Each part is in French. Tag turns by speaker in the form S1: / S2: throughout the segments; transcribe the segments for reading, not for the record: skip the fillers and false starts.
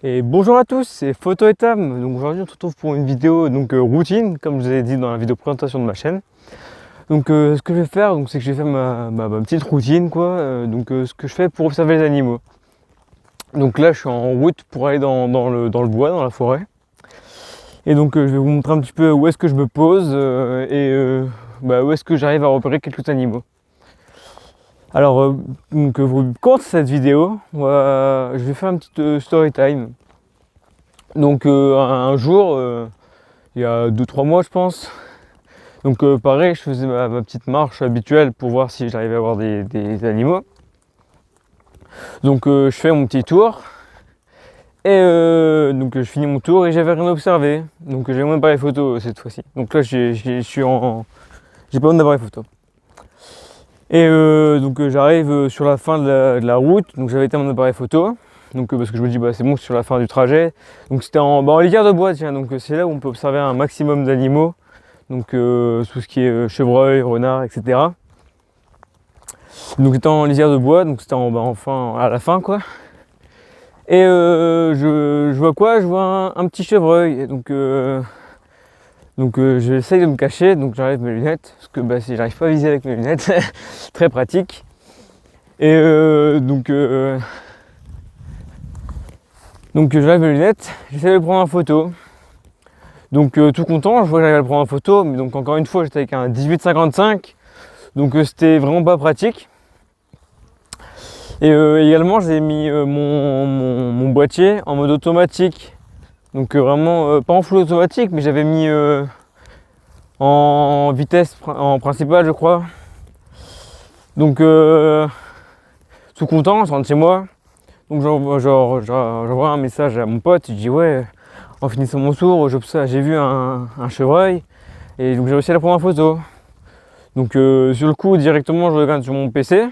S1: Et bonjour à tous, c'est Photo et Tam. Donc aujourd'hui on se retrouve pour une vidéo routine, comme je vous ai dit dans la vidéo présentation de ma chaîne. Donc ce que je vais faire, c'est que je vais faire ma petite routine quoi. Ce que je fais pour observer les animaux. Donc là je suis en route pour aller dans le bois, dans la forêt. Et donc je vais vous montrer un petit peu où est-ce que je me pose où est-ce que j'arrive à repérer quelques animaux. Alors, pour commencer cette vidéo, je vais faire un petit story time. Donc, un jour, il y a 2-3 mois, je pense. Donc, pareil, je faisais ma petite marche habituelle pour voir si j'arrivais à voir des animaux. Donc, je fais mon petit tour. Et je finis mon tour et j'avais rien observé. Donc, j'ai mon appareil photo cette fois-ci. Donc là, j'ai pas mon appareil photo. Et j'arrive sur la fin de la route, donc j'avais été à mon appareil photo, parce que je me dis c'est bon, c'est sur la fin du trajet. Donc c'était en lisière de bois, tiens, donc c'est là où on peut observer un maximum d'animaux, tout ce qui est chevreuil, renard, etc. Donc c'était en lisière de bois, donc c'était enfin à la fin quoi. Et je vois quoi? Je vois un petit chevreuil, et j'essaye de me cacher, donc j'enlève mes lunettes, parce que si j'arrive pas à viser avec mes lunettes, très pratique. Et je lève mes lunettes, j'essaie de le prendre en photo. Donc tout content, je vois que j'arrive à le prendre en photo, mais donc encore une fois j'étais avec un 18-55, donc c'était vraiment pas pratique. Et également j'ai mis mon boîtier en mode automatique. Donc vraiment pas en full automatique, mais j'avais mis en vitesse en principale je crois. Donc tout content, je rentre chez moi. Donc j'envoie un message à mon pote, je dis ouais, en finissant mon tour, j'ai vu un chevreuil et donc j'ai réussi à la prendre en photo. Donc sur le coup directement je regarde sur mon PC.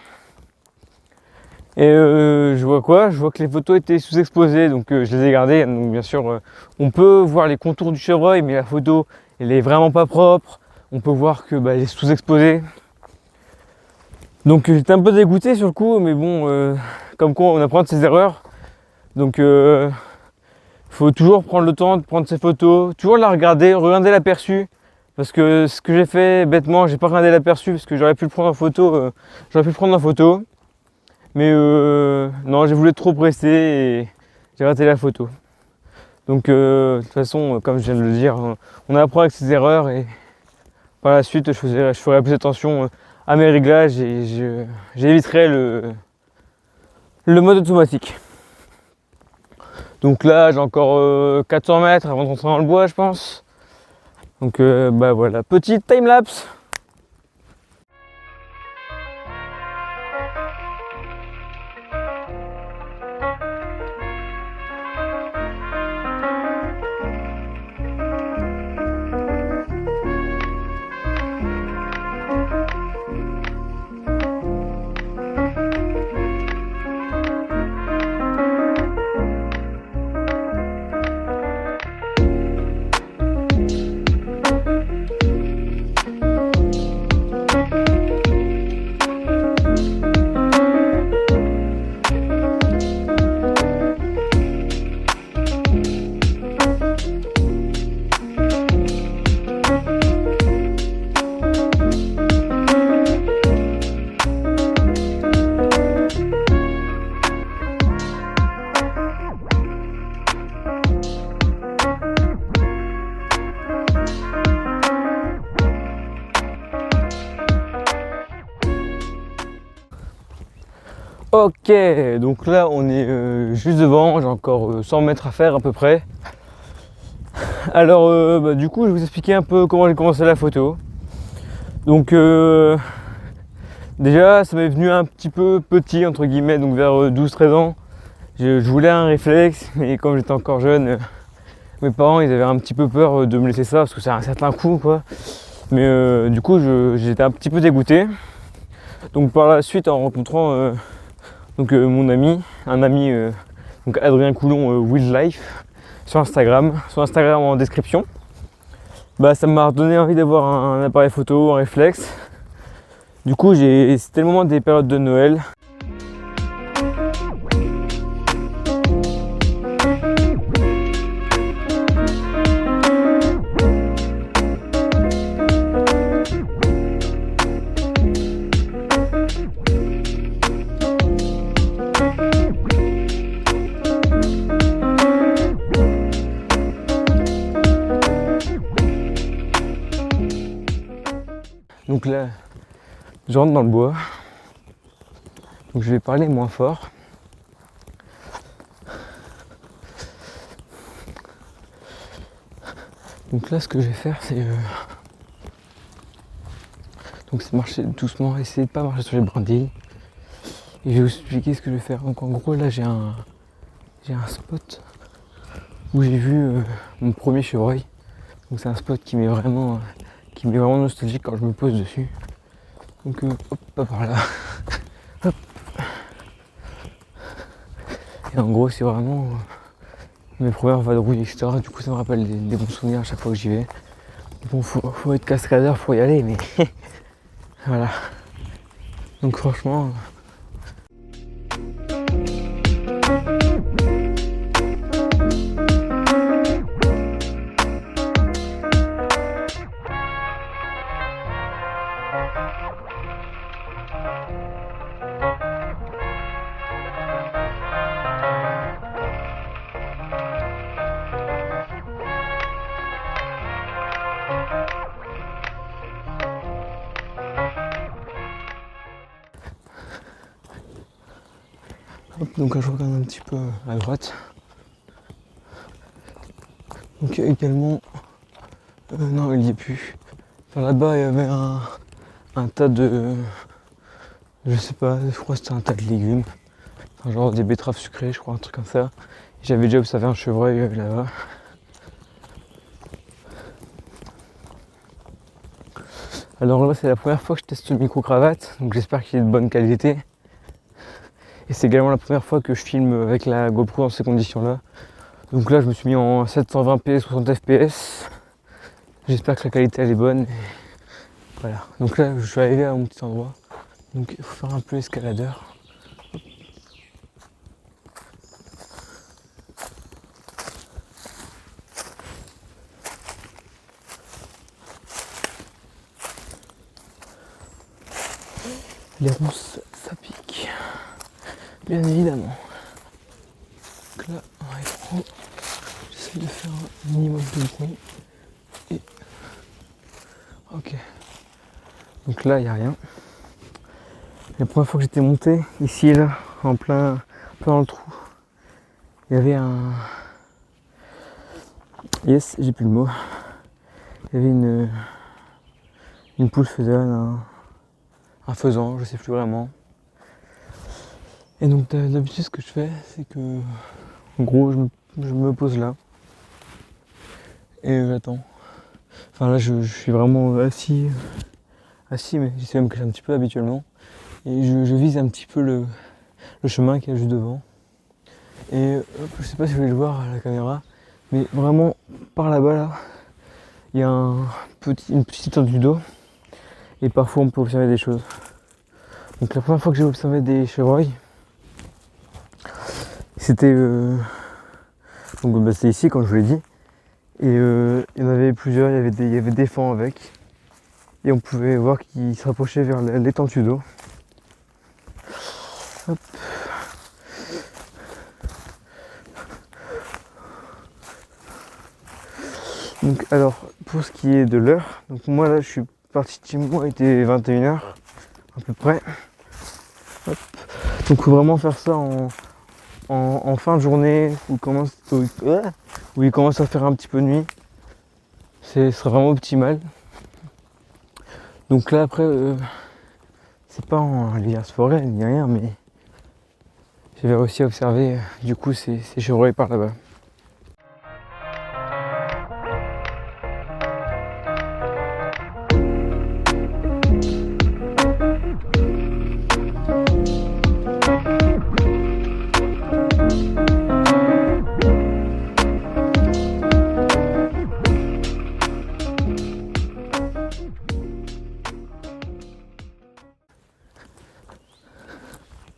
S1: Et je vois quoi? Je vois que les photos étaient sous-exposées, donc je les ai gardées. Donc bien sûr, on peut voir les contours du chevreuil, mais la photo, elle est vraiment pas propre. On peut voir que elle est sous-exposée. Donc j'étais un peu dégoûté sur le coup, mais bon, comme quoi on apprend de ses erreurs. Donc faut toujours prendre le temps de prendre ses photos, toujours la regarder l'aperçu. Parce que ce que j'ai fait bêtement, j'ai pas regardé l'aperçu parce que j'aurais pu le prendre en photo. Mais non, j'ai voulu être trop pressé et j'ai raté la photo. Donc de toute façon, comme je viens de le dire, on apprend avec ses erreurs et par la suite je ferai plus attention à mes réglages et j'éviterai le mode automatique. Donc là j'ai encore 400 mètres avant de rentrer dans le bois je pense. Donc voilà, petite time-lapse. Ok, donc là on est juste devant, j'ai encore 100 mètres à faire à peu près. Alors du coup je vais vous expliquer un peu comment j'ai commencé la photo. Donc déjà ça m'est venu un petit peu petit entre guillemets, donc vers 12-13 ans. Je voulais un réflexe, mais comme j'étais encore jeune, mes parents ils avaient un petit peu peur de me laisser ça parce que c'est un certain coût quoi. Mais du coup j'étais un petit peu dégoûté. Donc par la suite en rencontrant mon ami, Adrien Coulon Wildlife sur Instagram en description. Ça m'a redonné envie d'avoir un appareil photo, un réflexe. Du coup c'était le moment des périodes de Noël. Donc là, je rentre dans le bois. Donc je vais parler moins fort. Donc là, ce que je vais faire, c'est donc c'est marcher doucement, essayer de pas marcher sur les brindilles. Et je vais vous expliquer ce que je vais faire. Donc en gros, là, j'ai un spot où j'ai vu mon premier chevreuil. Donc c'est un spot qui m'est vraiment nostalgique quand je me pose dessus. Donc hop, pas par là. Hop. Et en gros, c'est vraiment mes premières vadrouilles, etc. Du coup, ça me rappelle des bons souvenirs à chaque fois que j'y vais. Bon, faut être cascadeur pour y aller, mais voilà. Donc franchement... Hop, donc là, je regarde un petit peu à droite. Donc également... non, il n'y est plus. Enfin, là-bas, il y avait un tas de... Je sais pas, je crois que c'était un tas de légumes. Enfin, genre des betteraves sucrées, je crois, un truc comme ça. J'avais déjà observé un chevreuil là-bas. Alors là, c'est la première fois que je teste le micro-cravate, donc j'espère qu'il est de bonne qualité. Et c'est également la première fois que je filme avec la GoPro dans ces conditions-là. Donc là, je me suis mis en 720p, 60 fps. J'espère que la qualité elle est bonne. Et voilà. Donc là, je suis arrivé à mon petit endroit. Donc il faut faire un peu escaladeur. Les ronces, ça pique. Bien évidemment. Donc là, on rétro. J'essaie de faire un minimum de bruit. Et... ok. Donc là, il n'y a rien. La première fois que j'étais monté, ici et là, en plein dans le trou, il y avait un... yes, j'ai plus le mot. Il y avait une poule faisane, un faisan, je sais plus vraiment. Et donc d'habitude ce que je fais, c'est que en gros je me pose là et j'attends. Enfin là je suis vraiment assis mais j'essaie de me cacher un petit peu habituellement. Et je vise un petit peu le chemin qu'il y a juste devant. Et je sais pas si vous voulez le voir à la caméra, mais vraiment par là-bas là, il y a une petite étendue d'eau. Et parfois on peut observer des choses. Donc la première fois que j'ai observé des chevreuils, c'était c'était ici comme je vous l'ai dit. Et il y en avait plusieurs, il y avait des fans avec. Et on pouvait voir qu'ils se rapprochaient vers l'étendue d'eau. Hop. Donc alors pour ce qui est de l'heure, donc moi là je suis parti de chez moi, il était 21h à peu près. Hop. Donc il faut vraiment faire ça en fin de journée où il commence à faire un petit peu de nuit. Ce serait vraiment optimal. Donc là après c'est pas en lierre forêt ni rien, mais j'avais réussi à observer du coup ces chevreuils par là-bas.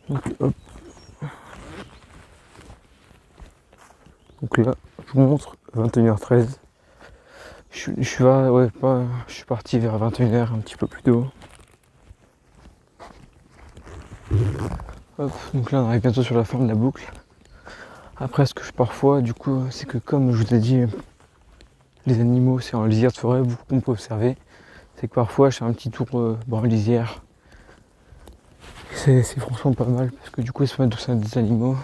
S1: Donc, hop. Donc là, je vous montre 21h13. Je suis parti vers 21h, un petit peu plus tôt. Hop, donc là on arrive bientôt sur la fin de la boucle. Après ce que je fais parfois du coup c'est que comme je vous ai dit les animaux c'est en lisière de forêt, beaucoup qu'on peut observer, c'est c'est que parfois je fais un petit tour en lisière. C'est franchement pas mal parce que du coup ils se mettent au sein des animaux.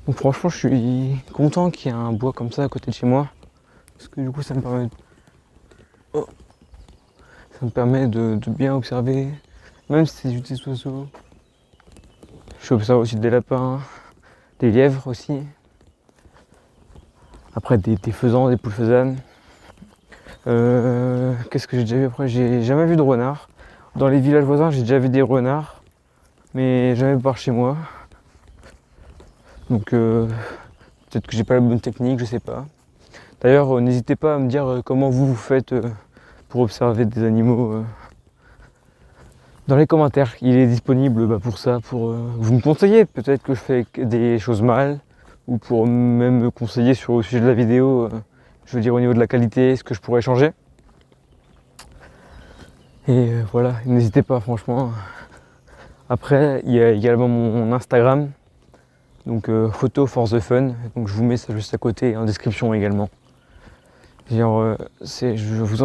S1: Donc franchement je suis content qu'il y ait un bois comme ça à côté de chez moi. Parce que du coup ça me permet de bien observer. Même si c'est juste des oiseaux. J'observe aussi des lapins, des lièvres aussi. Après des faisans, des poules faisanes. Qu'est-ce que j'ai déjà vu après? J'ai jamais vu de renard. Dans les villages voisins, j'ai déjà vu des renards, mais jamais par chez moi. Donc peut-être que j'ai pas la bonne technique, je sais pas. D'ailleurs, n'hésitez pas à me dire comment vous faites pour observer des animaux dans les commentaires. Il est disponible pour ça, pour vous me conseiller. Peut-être que je fais des choses mal, ou pour même me conseiller sur le sujet de la vidéo. Je veux dire au niveau de la qualité, ce que je pourrais changer. Et voilà, n'hésitez pas franchement. Après, il y a également mon Instagram, donc photo for the fun. Donc je vous mets ça juste à côté en description également. Genre, je vous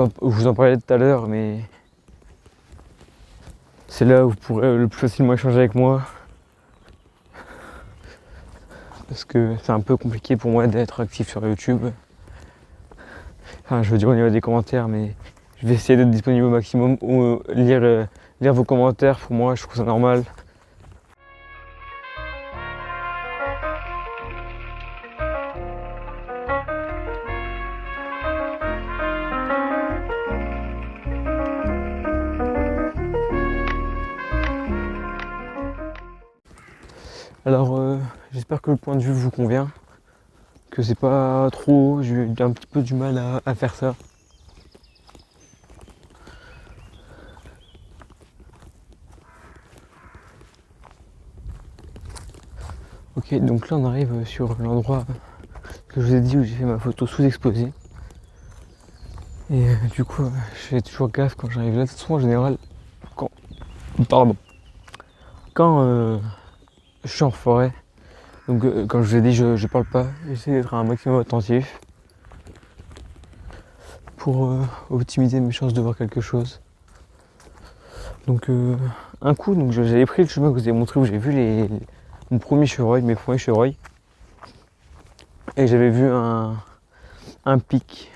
S1: en parlais tout à l'heure, mais c'est là où vous pourrez le plus facilement échanger avec moi. Parce que c'est un peu compliqué pour moi d'être actif sur YouTube. Enfin, je veux dire au niveau des commentaires, mais je vais essayer d'être disponible au maximum ou lire vos commentaires. Pour moi, je trouve ça normal. Alors, j'espère que le point de vue vous convient, que c'est pas trop haut, j'ai eu un petit peu du mal à faire ça. Ok, donc là on arrive sur l'endroit que je vous ai dit où j'ai fait ma photo sous-exposée. Et du coup, je fais toujours gaffe quand j'arrive là. De toute façon, en général, quand je suis en forêt, donc comme je vous ai dit, je parle pas, j'essaie d'être un maximum attentif pour optimiser mes chances de voir quelque chose. Donc un coup, donc j'avais pris le chemin que je vous ai montré où j'ai vu mon premier chevreuil, mes premiers chevreuils, et j'avais vu un pic.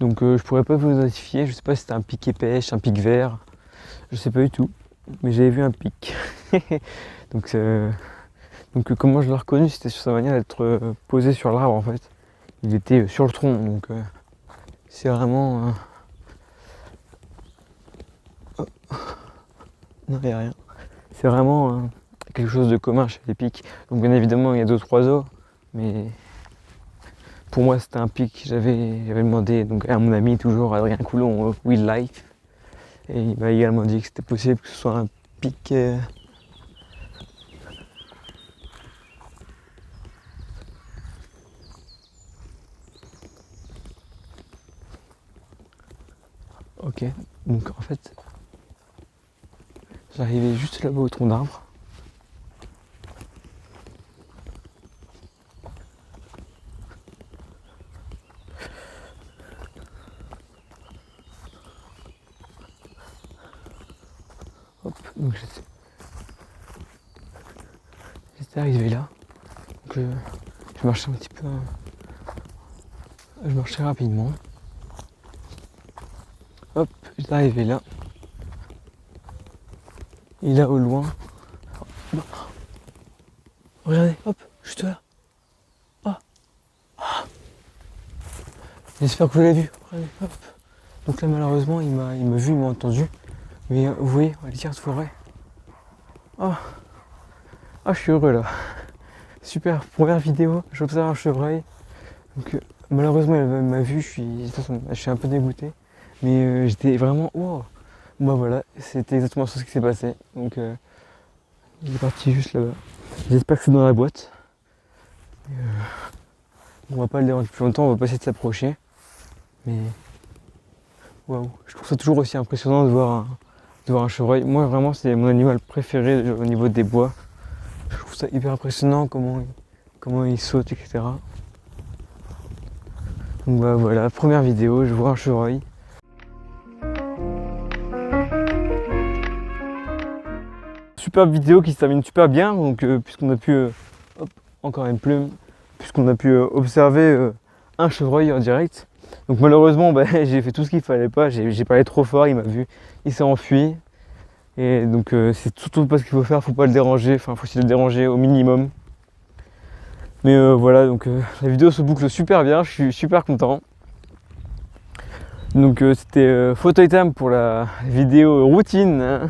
S1: Donc je pourrais pas vous identifier, je sais pas si c'était un pic épêche, un pic vert, je sais pas du tout, mais j'avais vu un pic. Donc comment je l'ai reconnu, c'était sur sa manière d'être posé sur l'arbre en fait. Il était sur le tronc, donc c'est vraiment... Oh. Non, il n'y a rien. C'est vraiment quelque chose de commun chez les pics. Donc bien évidemment, il y a d'autres oiseaux, mais pour moi c'était un pic. J'avais demandé donc, à mon ami toujours, Adrien Coulon, Wildlife, et il m'a également dit que c'était possible que ce soit un pic... Ok, donc en fait, j'arrivais juste là-bas au tronc d'arbre. Hop, donc j'étais arrivé là. Donc je marchais un petit peu. Je marchais rapidement. Hop, j'étais arrivé là. Et là au loin. Regardez, hop, juste là. Oh. Oh. J'espère que vous l'avez vu. Regardez, hop. Donc là malheureusement il m'a vu, il m'a entendu. Mais vous voyez, on va dire de forêt. Oh. Ah, je suis heureux là. Super, première vidéo, j'observe un chevreuil. Donc malheureusement elle m'a vu, je suis un peu dégoûté. Mais j'étais vraiment... Wow. Bah voilà, c'était exactement ça ce qui s'est passé. Donc il est parti juste là-bas. J'espère que c'est dans la boîte. On va pas le déranger plus longtemps, on va pas essayer de s'approcher. Mais waouh, je trouve ça toujours aussi impressionnant de voir un chevreuil. Moi vraiment c'est mon animal préféré au niveau des bois. Je trouve ça hyper impressionnant comment il saute, etc. Donc bah, voilà, première vidéo, je vois un chevreuil. Superbe vidéo qui se termine super bien, donc puisqu'on a pu, hop, encore une plume, puisqu'on a pu observer un chevreuil en direct. Donc malheureusement, bah, j'ai fait tout ce qu'il fallait pas, j'ai parlé trop fort, il m'a vu, il s'est enfui. Et donc c'est surtout pas ce qu'il faut faire, faut pas le déranger, enfin faut essayer de le déranger au minimum. Mais voilà, donc la vidéo se boucle super bien, je suis super content. Donc c'était photo time pour la vidéo routine, hein.